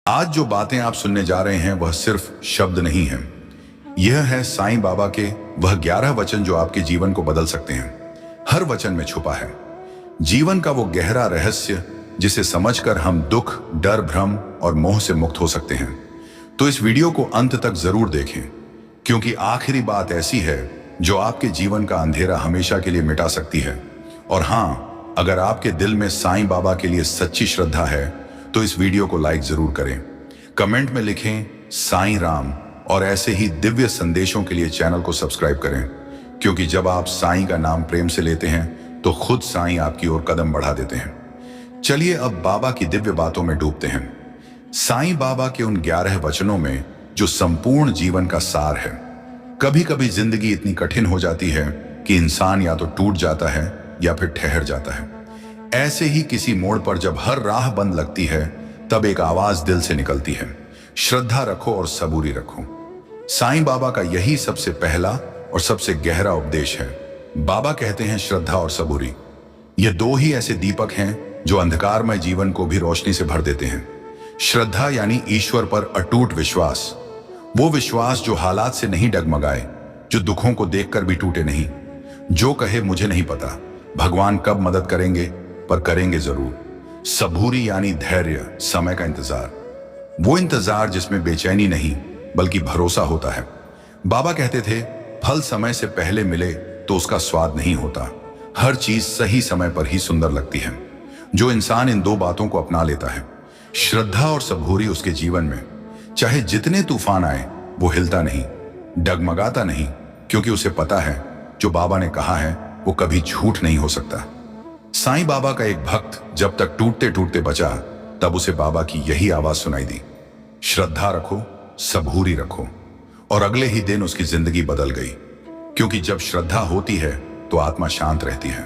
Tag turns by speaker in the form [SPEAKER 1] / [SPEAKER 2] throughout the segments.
[SPEAKER 1] आज जो बातें आप सुनने जा रहे हैं वह सिर्फ शब्द नहीं है। यह है साईं बाबा के वह 11 वचन जो आपके जीवन को बदल सकते हैं। हर वचन में छुपा है जीवन का वो गहरा रहस्य जिसे समझकर हम दुख, डर, भ्रम और मोह से मुक्त हो सकते हैं। तो इस वीडियो को अंत तक जरूर देखें, क्योंकि आखिरी बात ऐसी है जो आपके जीवन का अंधेरा हमेशा के लिए मिटा सकती है। और हाँ, अगर आपके दिल में साईं बाबा के लिए सच्ची श्रद्धा है तो इस वीडियो को लाइक जरूर करें, कमेंट में लिखें साईं राम, और ऐसे ही दिव्य संदेशों के लिए चैनल को सब्सक्राइब करें, क्योंकि जब आप साईं का नाम प्रेम से लेते हैं तो खुद साईं आपकी ओर कदम बढ़ा देते हैं। चलिए अब बाबा की दिव्य बातों में डूबते हैं। साईं बाबा के उन 11 वचनों में जो संपूर्ण जीवन का सार है। कभी कभी जिंदगी इतनी कठिन हो जाती है कि इंसान या तो टूट जाता है या फिर ठहर जाता है। ऐसे ही किसी मोड़ पर जब हर राह बंद लगती है, तब एक आवाज दिल से निकलती है, श्रद्धा रखो और सबूरी रखो। साईं बाबा का यही सबसे पहला और सबसे गहरा उपदेश है। बाबा कहते हैं श्रद्धा और सबूरी, ये दो ही ऐसे दीपक हैं जो अंधकारमय जीवन को भी रोशनी से भर देते हैं। श्रद्धा यानी ईश्वर पर अटूट विश्वास, वो विश्वास जो हालात से नहीं डगमगाए, जो दुखों को देखकर भी टूटे नहीं, जो कहे मुझे नहीं पता भगवान कब मदद करेंगे, पर करेंगे जरूर। सबूरी यानी धैर्य, समय का इंतजार, वो इंतजार जिसमें बेचैनी नहीं बल्कि भरोसा होता है। बाबा कहते थे फल समय से पहले मिले तो उसका स्वाद नहीं होता, हर चीज सही समय पर ही सुंदर लगती है। जो इंसान इन दो बातों को अपना लेता है, श्रद्धा और सबूरी, उसके जीवन में चाहे जितने तूफान आए वो हिलता नहीं, डगमगाता नहीं, क्योंकि उसे पता है जो बाबा ने कहा है वो कभी झूठ नहीं हो सकता। साईं बाबा का एक भक्त जब तक टूटते टूटते बचा, तब उसे बाबा की यही आवाज सुनाई दी, श्रद्धा रखो, सबूरी रखो। और अगले ही दिन उसकी जिंदगी बदल गई, क्योंकि जब श्रद्धा होती है तो आत्मा शांत रहती है,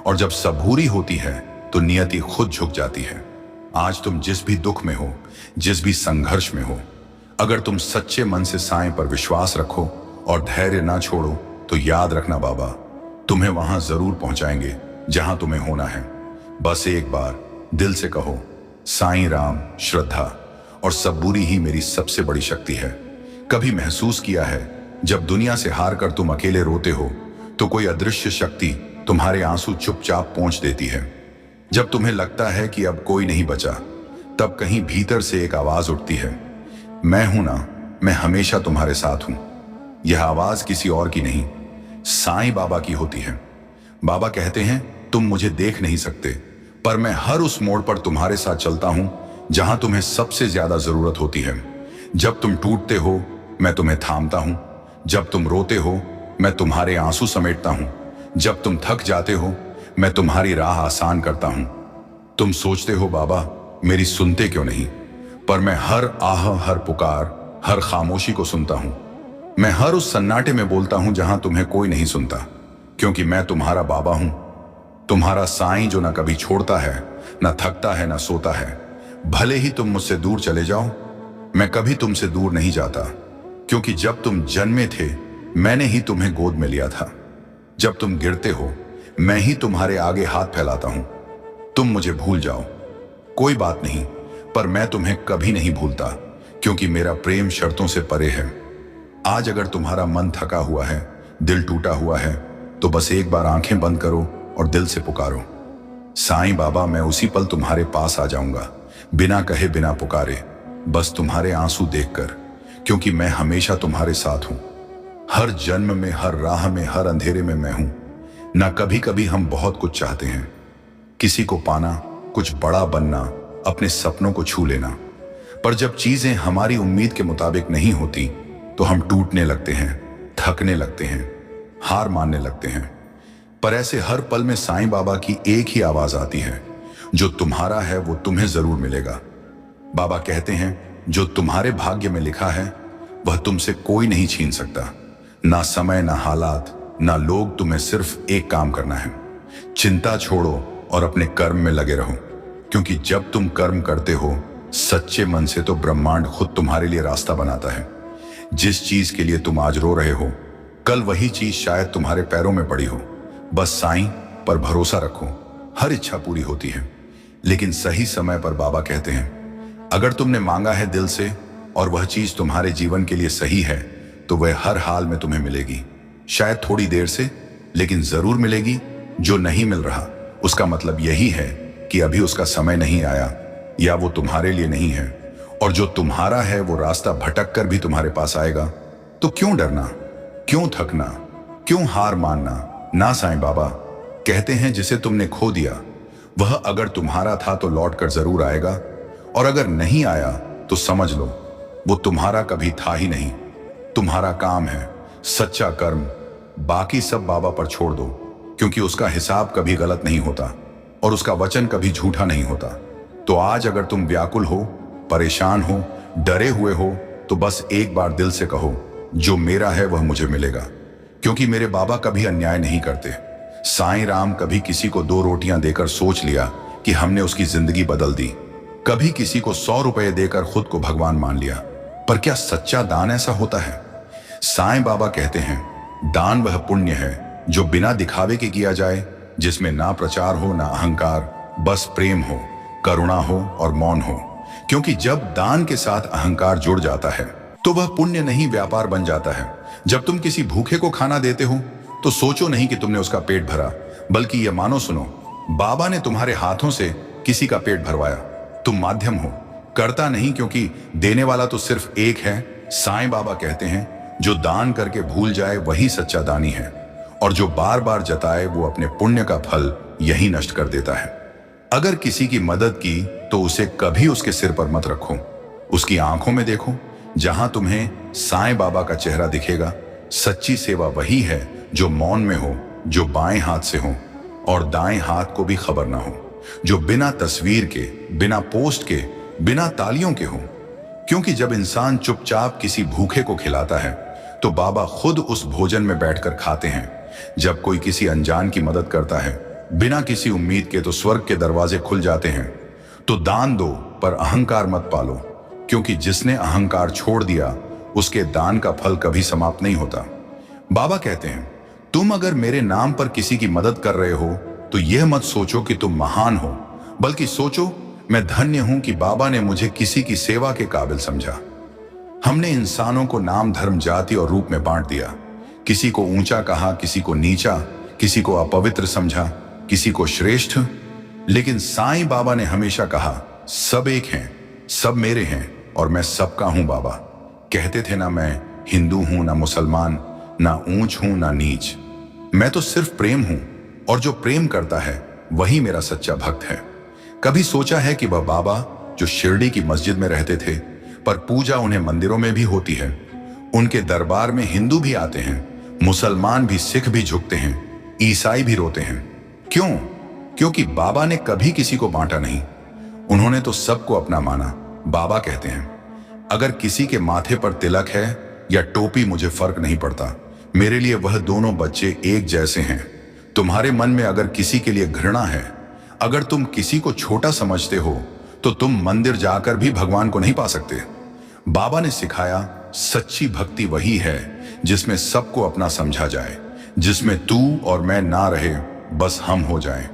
[SPEAKER 1] और जब सबूरी होती है तो नियति खुद झुक जाती है। आज तुम जिस भी दुख में हो, जिस भी संघर्ष में हो, अगर तुम सच्चे मन से साईं पर विश्वास रखो और धैर्य ना छोड़ो, तो याद रखना बाबा तुम्हें वहां जरूर पहुंचाएंगे जहां तुम्हें होना है। बस एक बार दिल से कहो, साईं राम, श्रद्धा और सबूरी ही मेरी सबसे बड़ी शक्ति है। कभी महसूस किया है जब दुनिया से हार कर तुम अकेले रोते हो तो कोई अदृश्य शक्ति तुम्हारे आंसू चुपचाप पोंछ देती है। जब तुम्हें लगता है कि अब कोई नहीं बचा, तब कहीं भीतर से एक आवाज उठती है, मैं हूं ना, मैं हमेशा तुम्हारे साथ हूं। यह आवाज किसी और की नहीं, साईं बाबा की होती है। बाबा कहते हैं तुम मुझे देख नहीं सकते, पर मैं हर उस मोड़ पर तुम्हारे साथ चलता हूं जहां तुम्हें सबसे ज्यादा जरूरत होती है। जब तुम टूटते हो मैं तुम्हें थामता हूं, जब तुम रोते हो मैं तुम्हारे आंसू समेटता हूं, जब तुम थक जाते हो मैं तुम्हारी राह आसान करता हूं। तुम सोचते हो बाबा मेरी सुनते क्यों नहीं, पर मैं हर आह, हर पुकार, हर खामोशी को सुनता हूं। मैं हर उस सन्नाटे में बोलता हूं जहां तुम्हें कोई नहीं सुनता, क्योंकि मैं तुम्हारा बाबा हूं, तुम्हारा साईं जो ना कभी छोड़ता है, ना थकता है, ना सोता है। भले ही तुम मुझसे दूर चले जाओ, मैं कभी तुमसे दूर नहीं जाता, क्योंकि जब तुम जन्मे थे मैंने ही तुम्हें गोद में लिया था। जब तुम गिरते हो मैं ही तुम्हारे आगे हाथ फैलाता हूं। तुम मुझे भूल जाओ, कोई बात नहीं, पर मैं तुम्हें कभी नहीं भूलता, क्योंकि मेरा प्रेम शर्तों से परे है। आज अगर तुम्हारा मन थका हुआ है, दिल टूटा हुआ है, तो बस एक बार आंखें बंद करो और दिल से पुकारो, साईं बाबा मैं उसी पल तुम्हारे पास आ जाऊंगा, बिना कहे, बिना पुकारे, बस तुम्हारे आंसू देखकर, क्योंकि मैं हमेशा तुम्हारे साथ हूं। हर जन्म में, हर राह में, हर अंधेरे में मैं हूं ना। कभी कभी हम बहुत कुछ चाहते हैं, किसी को पाना, कुछ बड़ा बनना, अपने सपनों को छू लेना, पर जब चीजें हमारी उम्मीद के मुताबिक नहीं होती तो हम टूटने लगते हैं, थकने लगते हैं, हार मानने लगते हैं। पर ऐसे हर पल में साईं बाबा की एक ही आवाज आती है, जो तुम्हारा है वो तुम्हें जरूर मिलेगा। बाबा कहते हैं जो तुम्हारे भाग्य में लिखा है वह तुमसे कोई नहीं छीन सकता, ना समय, ना हालात, ना लोग। तुम्हें सिर्फ एक काम करना है, चिंता छोड़ो और अपने कर्म में लगे रहो, क्योंकि जब तुम कर्म करते हो सच्चे मन से तो ब्रह्मांड खुद तुम्हारे लिए रास्ता बनाता है। जिस चीज के लिए तुम आज रो रहे हो, कल वही चीज शायद तुम्हारे पैरों में पड़ी हो। बस साईं पर भरोसा रखो, हर इच्छा पूरी होती है, लेकिन सही समय पर। बाबा कहते हैं अगर तुमने मांगा है दिल से और वह चीज तुम्हारे जीवन के लिए सही है तो वह हर हाल में तुम्हें मिलेगी। शायद थोड़ी देर से, लेकिन जरूर मिलेगी। जो नहीं मिल रहा उसका मतलब यही है कि अभी उसका समय नहीं आया या वो तुम्हारे लिए नहीं है। और जो तुम्हारा है वो रास्ता भटक कर भी तुम्हारे पास आएगा। तो क्यों डरना, क्यों थकना, क्यों हार मानना? ना, साईं बाबा कहते हैं जिसे तुमने खो दिया वह अगर तुम्हारा था तो लौट कर जरूर आएगा, और अगर नहीं आया तो समझ लो वो तुम्हारा कभी था ही नहीं। तुम्हारा काम है सच्चा कर्म, बाकी सब बाबा पर छोड़ दो, क्योंकि उसका हिसाब कभी गलत नहीं होता और उसका वचन कभी झूठा नहीं होता। तो आज अगर तुम व्याकुल हो, परेशान हो, डरे हुए हो, तो बस एक बार दिल से कहो, जो मेरा है वह मुझे मिलेगा, क्योंकि मेरे बाबा कभी अन्याय नहीं करते। साईं राम कभी किसी को 2 रोटियां देकर सोच लिया कि हमने उसकी जिंदगी बदल दी, कभी किसी को 100 रुपए देकर खुद को भगवान मान लिया। पर क्या सच्चा दान ऐसा होता है? साईं बाबा कहते हैं दान वह पुण्य है जो बिना दिखावे के किया जाए, जिसमें ना प्रचार हो ना अहंकार, बस प्रेम हो, करुणा हो और मौन हो। क्योंकि जब दान के साथ अहंकार जुड़ जाता है तो वह पुण्य नहीं व्यापार बन जाता है। जब तुम किसी भूखे को खाना देते हो तो सोचो नहीं कि तुमने उसका पेट भरा, बल्कि यह मानो सुनो बाबा ने तुम्हारे हाथों से किसी का पेट भरवाया। तुम माध्यम हो, करता नहीं, क्योंकि देने वाला तो सिर्फ एक है। साईं बाबा कहते हैं जो दान करके भूल जाए वही सच्चा दानी है, और जो बार बार जताए वो अपने पुण्य का फल यही नष्ट कर देता है। अगर किसी की मदद की तो उसे कभी उसके सिर पर मत रखो, उसकी आंखों में देखो जहां तुम्हें साईं बाबा का चेहरा दिखेगा। सच्ची सेवा वही है जो मौन में हो, जो बाएं हाथ से हो और दाएं हाथ को भी खबर ना हो, जो बिना तस्वीर के, बिना पोस्ट के, बिना तालियों के हो। क्योंकि जब इंसान चुपचाप किसी भूखे को खिलाता है तो बाबा खुद उस भोजन में बैठकर खाते हैं। जब कोई किसी अनजान की मदद करता है बिना किसी उम्मीद के तो स्वर्ग के दरवाजे खुल जाते हैं। तो दान दो पर अहंकार मत पालो, क्योंकि जिसने अहंकार छोड़ दिया उसके दान का फल कभी समाप्त नहीं होता। बाबा कहते हैं तुम अगर मेरे नाम पर किसी की मदद कर रहे हो तो यह मत सोचो कि तुम महान हो, बल्कि सोचो मैं धन्य हूं कि बाबा ने मुझे किसी की सेवा के काबिल समझा। हमने इंसानों को नाम, धर्म, जाति और रूप में बांट दिया। किसी को ऊंचा कहा, किसी को नीचा, किसी को अपवित्र समझा, किसी को श्रेष्ठ। लेकिन साईं बाबा ने हमेशा कहा सब एक हैं, सब मेरे हैं और मैं सबका हूं। बाबा कहते थे ना मैं हिंदू हूं, ना मुसलमान, ना ऊंच हूं ना नीच, मैं तो सिर्फ प्रेम हूं, और जो प्रेम करता है वही मेरा सच्चा भक्त है। कभी सोचा है कि वह बाबा जो शिरडी की मस्जिद में रहते थे पर पूजा उन्हें मंदिरों में भी होती है, उनके दरबार में हिंदू भी आते हैं, मुसलमान भी, सिख भी झुकते हैं, ईसाई भी रोते हैं। क्यों? क्योंकि बाबा ने कभी किसी को बांटा नहीं, उन्होंने तो सबको अपना माना। बाबा कहते हैं अगर किसी के माथे पर तिलक है या टोपी मुझे फर्क नहीं पड़ता, मेरे लिए वह दोनों बच्चे एक जैसे हैं। तुम्हारे मन में अगर किसी के लिए घृणा है, अगर तुम किसी को छोटा समझते हो, तो तुम मंदिर जाकर भी भगवान को नहीं पा सकते। बाबा ने सिखाया सच्ची भक्ति वही है जिसमें सबको अपना समझा जाए, जिसमें तू और मैं ना रहे, बस हम हो जाएं।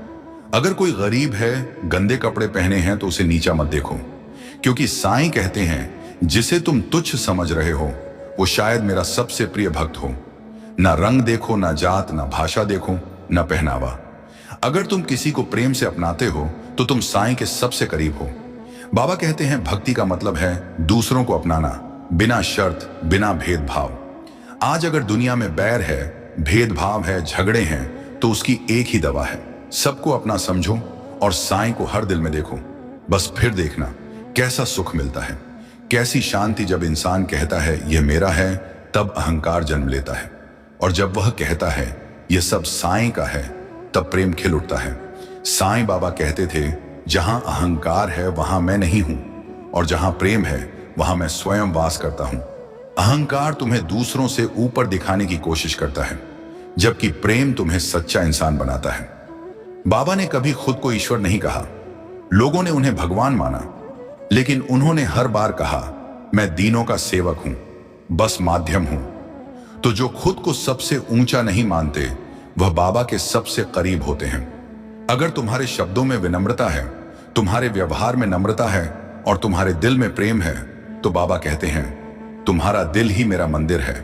[SPEAKER 1] अगर कोई गरीब है, गंदे कपड़े पहने हैं, तो उसे नीचा मत देखो, क्योंकि साईं कहते हैं जिसे तुम तुच्छ समझ रहे हो वो शायद मेरा सबसे प्रिय भक्त हो। ना रंग देखो, ना जात, ना भाषा देखो, ना पहनावा। अगर तुम किसी को प्रेम से अपनाते हो तो तुम साईं के सबसे करीब हो। बाबा कहते हैं भक्ति का मतलब है दूसरों को अपनाना, बिना शर्त, बिना भेदभाव। आज अगर दुनिया में बैर है, भेदभाव है, झगड़े हैं, तो उसकी एक ही दवा है, सबको अपना समझो और साईं को हर दिल में देखो। बस फिर देखना कैसा सुख मिलता है, कैसी शांति। जब इंसान कहता है यह मेरा है, तब अहंकार जन्म लेता है, और जब वह कहता है यह सब साईं का है, तब प्रेम खिल उठता है। साईं बाबा कहते थे जहां अहंकार है वहां मैं नहीं हूं, और जहां प्रेम है वहां मैं स्वयं वास करता हूं। अहंकार तुम्हें दूसरों से ऊपर दिखाने की कोशिश करता है, जबकि प्रेम तुम्हें सच्चा इंसान बनाता है। बाबा ने कभी खुद को ईश्वर नहीं कहा, लोगों ने उन्हें भगवान माना, लेकिन उन्होंने हर बार कहा मैं दीनों का सेवक हूं, बस माध्यम हूं। तो जो खुद को सबसे ऊंचा नहीं मानते वह बाबा के सबसे करीब होते हैं। अगर तुम्हारे शब्दों में विनम्रता है, तुम्हारे व्यवहार में नम्रता है, और तुम्हारे दिल में प्रेम है तो बाबा कहते हैं तुम्हारा दिल ही मेरा मंदिर है।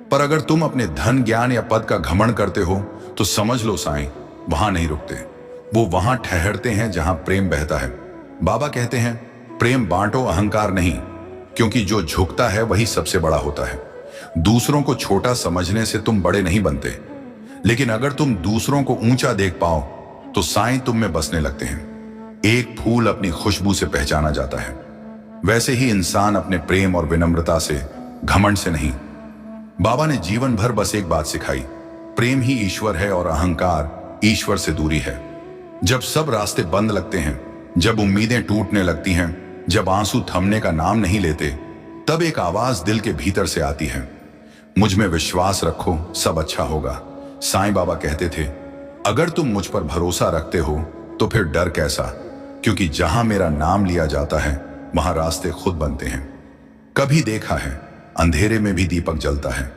[SPEAKER 1] पर अगर तुम अपने धन, ज्ञान या पद का घमंड करते हो तो समझ लो साईं वहां नहीं रुकते, वो वहां ठहरते हैं जहां प्रेम बहता है। बाबा कहते हैं प्रेम बांटो, अहंकार नहीं, क्योंकि जो झुकता है वही सबसे बड़ा होता है। दूसरों को छोटा समझने से तुम बड़े नहीं बनते, लेकिन अगर तुम दूसरों को ऊंचा देख पाओ तो साईं तुम में बसने लगते हैं। एक फूल अपनी खुशबू से पहचाना जाता है, वैसे ही इंसान अपने प्रेम और विनम्रता से, घमंड से नहीं। बाबा ने जीवन भर बस एक बात सिखाई, प्रेम ही ईश्वर है और अहंकार ईश्वर से दूरी है। जब सब रास्ते बंद लगते हैं, जब उम्मीदें टूटने लगती हैं, जब आंसू थमने का नाम नहीं लेते, तब एक आवाज दिल के भीतर से आती है, मुझ में विश्वास रखो, सब अच्छा होगा। साईं बाबा कहते थे अगर तुम मुझ पर भरोसा रखते हो तो फिर डर कैसा, क्योंकि जहां मेरा नाम लिया जाता है वहां रास्ते खुद बनते हैं। कभी देखा है अंधेरे में भी दीपक जलता है,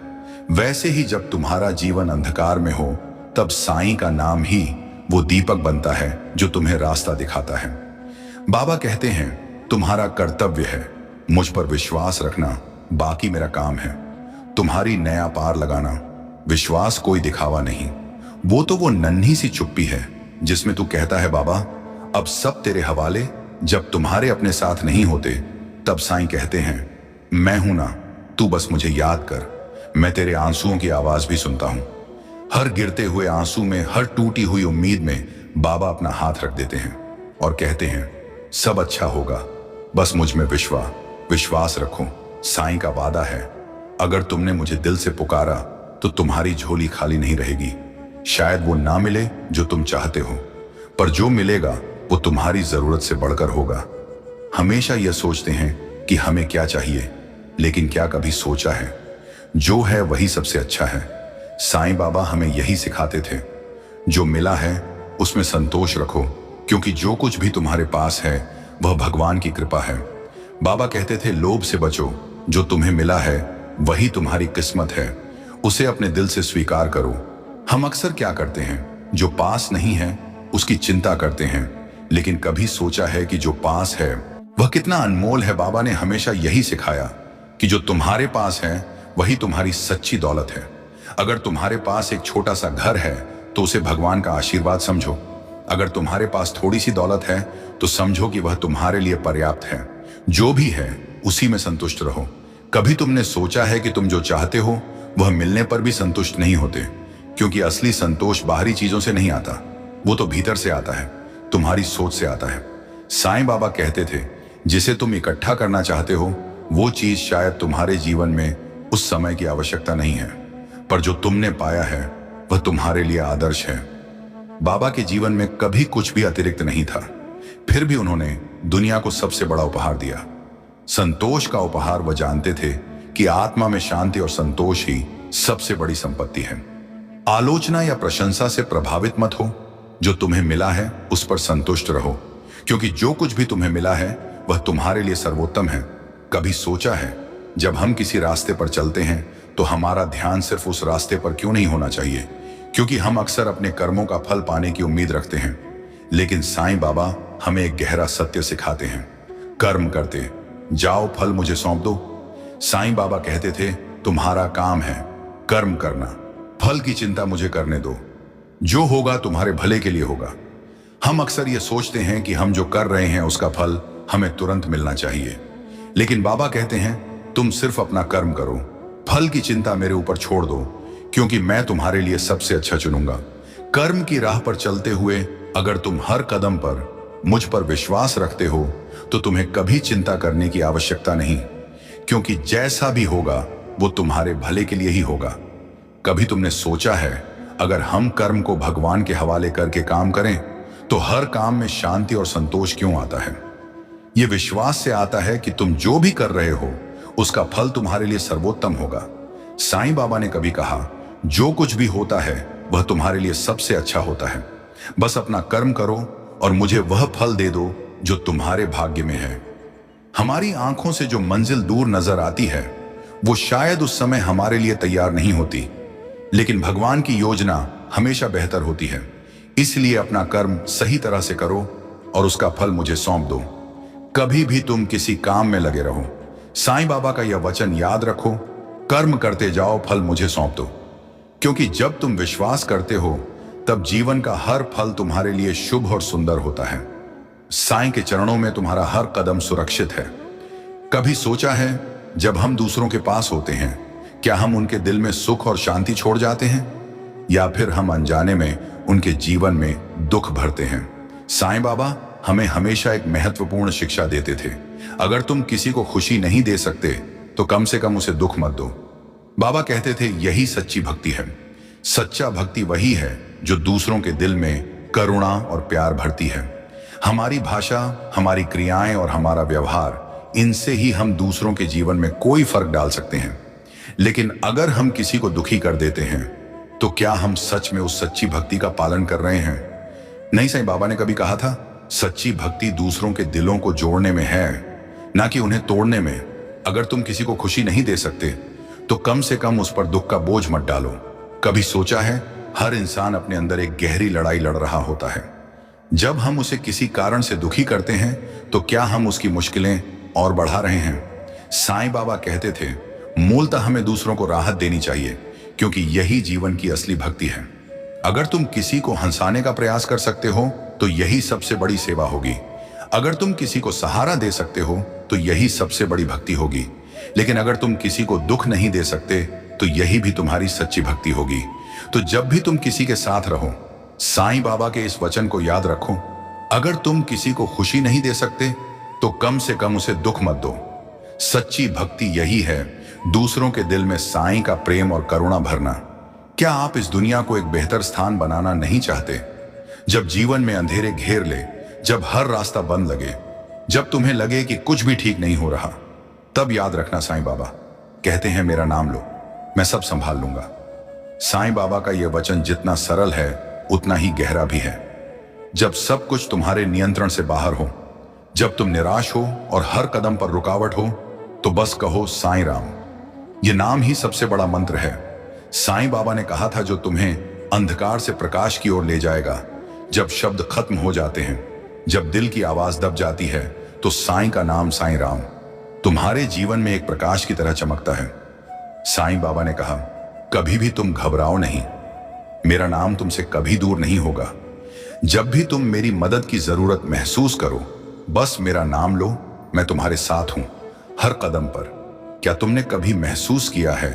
[SPEAKER 1] वैसे ही जब तुम्हारा जीवन अंधकार में हो तब साईं का नाम ही वो दीपक बनता है जो तुम्हें रास्ता दिखाता है। बाबा कहते हैं तुम्हारा कर्तव्य है मुझ पर विश्वास रखना, बाकी मेरा काम है तुम्हारी नया पार लगाना। विश्वास कोई दिखावा नहीं, वो नन्ही सी चुप्पी है जिसमें तू कहता है बाबा अब सब तेरे हवाले। जब तुम्हारे अपने साथ नहीं होते तब साईं कहते हैं मैं हूं ना, तू बस मुझे याद कर, मैं तेरे आंसुओं की आवाज भी सुनता हूं। हर गिरते हुए आंसू में, हर टूटी हुई उम्मीद में बाबा अपना हाथ रख देते हैं और कहते हैं सब अच्छा होगा, बस मुझ में विश्वास रखो। साईं का वादा है अगर तुमने मुझे दिल से पुकारा तो तुम्हारी झोली खाली नहीं रहेगी। शायद वो ना मिले जो तुम चाहते हो, पर जो मिलेगा वो तुम्हारी जरूरत से बढ़कर होगा। हमेशा यह सोचते हैं कि हमें क्या चाहिए, लेकिन क्या कभी सोचा है जो है वही सबसे अच्छा है। साईं बाबा हमें यही सिखाते थे, जो मिला है उसमें संतोष रखो, क्योंकि जो कुछ भी तुम्हारे पास है वह भगवान की कृपा है। बाबा कहते थे लोभ से बचो, जो तुम्हें मिला है वही तुम्हारी किस्मत है, उसे अपने दिल से स्वीकार करो। हम अक्सर क्या करते हैं, जो पास नहीं है उसकी चिंता करते हैं, लेकिन कभी सोचा है कि जो पास है वह कितना अनमोल है। बाबा ने हमेशा यही सिखाया कि जो तुम्हारे पास है वही तुम्हारी सच्ची दौलत है। अगर तुम्हारे पास एक छोटा सा घर है तो उसे भगवान का आशीर्वाद समझो। अगर तुम्हारे पास थोड़ी सी दौलत है तो समझो कि वह तुम्हारे लिए पर्याप्त है। जो भी है उसी में संतुष्ट रहो। कभी तुमने सोचा है कि तुम जो चाहते हो वह मिलने पर भी संतुष्ट नहीं होते, क्योंकि असली संतोष बाहरी चीजों से नहीं आता, वो तो भीतर से आता है, तुम्हारी सोच से आता है। साईं बाबा कहते थे जिसे तुम इकट्ठा करना चाहते हो वो चीज शायद तुम्हारे जीवन में उस समय की आवश्यकता नहीं है, पर जो तुमने पाया है वह तुम्हारे लिए आदर्श है। बाबा के जीवन में कभी कुछ भी अतिरिक्त नहीं था, फिर भी उन्होंने दुनिया को सबसे बड़ा उपहार दिया, संतोष का उपहार। वह जानते थे कि आत्मा में शांति और संतोष ही सबसे बड़ी संपत्ति है। आलोचना या प्रशंसा से प्रभावित मत हो, जो तुम्हें मिला है उस पर संतुष्ट रहो, क्योंकि जो कुछ भी तुम्हें मिला है वह तुम्हारे लिए सर्वोत्तम है। कभी सोचा है जब हम किसी रास्ते पर चलते हैं तो हमारा ध्यान सिर्फ उस रास्ते पर क्यों नहीं होना चाहिए, क्योंकि हम अक्सर अपने कर्मों का फल पाने की उम्मीद रखते हैं, लेकिन साईं बाबा हमें एक गहरा सत्य सिखाते हैं, कर्म करते जाओ, फल मुझे सौंप दो। साईं बाबा कहते थे तुम्हारा काम है कर्म करना, फल की चिंता मुझे करने दो, जो होगा तुम्हारे भले के लिए होगा। हम अक्सर ये सोचते हैं कि हम जो कर रहे हैं उसका फल हमें तुरंत मिलना चाहिए, लेकिन बाबा कहते हैं तुम सिर्फ अपना कर्म करो, फल की चिंता मेरे ऊपर छोड़ दो, क्योंकि मैं तुम्हारे लिए सबसे अच्छा चुनूंगा। कर्म की राह पर चलते हुए अगर तुम हर कदम पर मुझ पर विश्वास रखते हो तो तुम्हें कभी चिंता करने की आवश्यकता नहीं, क्योंकि जैसा भी होगा वो तुम्हारे भले के लिए ही होगा। कभी तुमने सोचा है अगर हम कर्म को भगवान के हवाले करके काम करें तो हर काम में शांति और संतोष क्यों आता है? यह विश्वास से आता है कि तुम जो भी कर रहे हो उसका फल तुम्हारे लिए सर्वोत्तम होगा। साईं बाबा ने कभी कहा जो कुछ भी होता है वह तुम्हारे लिए सबसे अच्छा होता है, बस अपना कर्म करो और मुझे वह फल दे दो जो तुम्हारे भाग्य में है। हमारी आंखों से जो मंजिल दूर नजर आती है वो शायद उस समय हमारे लिए तैयार नहीं होती, लेकिन भगवान की योजना हमेशा बेहतर होती है। इसलिए अपना कर्म सही तरह से करो और उसका फल मुझे सौंप दो। कभी भी तुम किसी काम में लगे रहो, साईं बाबा का यह वचन याद रखो, कर्म करते जाओ, फल मुझे सौंप दो। क्योंकि जब तुम विश्वास करते हो तब जीवन का हर फल तुम्हारे लिए शुभ और सुंदर होता है। साईं के चरणों में तुम्हारा हर कदम सुरक्षित है। कभी सोचा है, जब हम दूसरों के पास होते हैं, क्या हम उनके दिल में सुख और शांति छोड़ जाते हैं, या फिर हम अनजाने में उनके जीवन में दुख भरते हैं? साईं बाबा हमें हमेशा एक महत्वपूर्ण शिक्षा देते थे, अगर तुम किसी को खुशी नहीं दे सकते तो कम से कम उसे दुख मत दो। बाबा कहते थे, यही सच्ची भक्ति है। सच्चा भक्ति वही है जो दूसरों के दिल में करुणा और प्यार भरती है। हमारी भाषा, हमारी क्रियाएं और हमारा व्यवहार, इनसे ही हम दूसरों के जीवन में कोई फर्क डाल सकते हैं। लेकिन अगर हम किसी को दुखी कर देते हैं तो क्या हम सच में उस सच्ची भक्ति का पालन कर रहे हैं? नहीं, साईं बाबा ने कभी कहा था, सच्ची भक्ति दूसरों के दिलों को जोड़ने में है, ना कि उन्हें तोड़ने में। अगर तुम किसी को खुशी नहीं दे सकते तो कम से कम उस पर दुख का बोझ मत डालो। कभी सोचा है, हर इंसान अपने अंदर एक गहरी लड़ाई लड़ रहा होता है। जब हम उसे किसी कारण से दुखी करते हैं तो क्या हम उसकी मुश्किलें और बढ़ा रहे हैं? साईं बाबा कहते थे, मूलतः हमें दूसरों को राहत देनी चाहिए, क्योंकि यही जीवन की असली भक्ति है। अगर तुम किसी को हंसाने का प्रयास कर सकते हो तो यही सबसे बड़ी सेवा होगी। अगर तुम किसी को सहारा दे सकते हो तो यही सबसे बड़ी भक्ति होगी। लेकिन अगर तुम किसी को दुख नहीं दे सकते तो यही भी तुम्हारी सच्ची भक्ति होगी। तो जब भी तुम किसी के साथ रहो, साईं बाबा के इस वचन को याद रखो, अगर तुम किसी को खुशी नहीं दे सकते तो कम से कम उसे दुख मत दो। सच्ची भक्ति यही है, दूसरों के दिल में साईं का प्रेम और करुणा भरना। क्या आप इस दुनिया को एक बेहतर स्थान बनाना नहीं चाहते? जब जीवन में अंधेरे घेर ले, जब हर रास्ता बंद लगे, जब तुम्हें लगे कि कुछ भी ठीक नहीं हो रहा, तब याद रखना, साईं बाबा कहते हैं, मेरा नाम लो, मैं सब संभाल लूंगा। साईं बाबा का यह वचन जितना सरल है उतना ही गहरा भी है। जब सब कुछ तुम्हारे नियंत्रण से बाहर हो, जब तुम निराश हो और हर कदम पर रुकावट हो, तो बस कहो, साईं राम। यह नाम ही सबसे बड़ा मंत्र है। साईं बाबा ने कहा था, जो तुम्हें अंधकार से प्रकाश की ओर ले जाएगा। जब शब्द खत्म हो जाते हैं, जब दिल की आवाज दब जाती है, तो साईं का नाम, साईं राम, तुम्हारे जीवन में एक प्रकाश की तरह चमकता है। साईं बाबा ने कहा, कभी भी तुम घबराओ नहीं, मेरा नाम तुमसे कभी दूर नहीं होगा। जब भी तुम मेरी मदद की जरूरत महसूस करो, बस मेरा नाम लो, मैं तुम्हारे साथ हूं हर कदम पर। क्या तुमने कभी महसूस किया है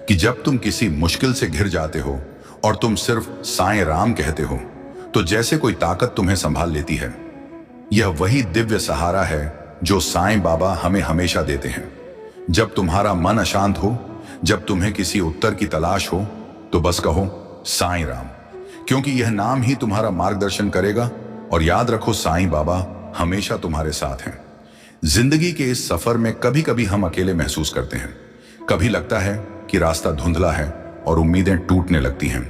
[SPEAKER 1] कि जब तुम किसी मुश्किल से घिर जाते हो और तुम सिर्फ साईं राम कहते हो, तो जैसे कोई ताकत तुम्हें संभाल लेती है? यह वही दिव्य सहारा है जो साईं बाबा हमें हमेशा देते हैं। जब तुम्हारा मन अशांत हो, जब तुम्हें किसी उत्तर की तलाश हो, तो बस कहो, साईं राम, क्योंकि यह नाम ही तुम्हारा मार्गदर्शन करेगा। और याद रखो, साईं बाबा हमेशा तुम्हारे साथ हैं। जिंदगी के इस सफर में कभी कभी हम अकेले महसूस करते हैं। कभी लगता है कि रास्ता धुंधला है और उम्मीदें टूटने लगती हैं।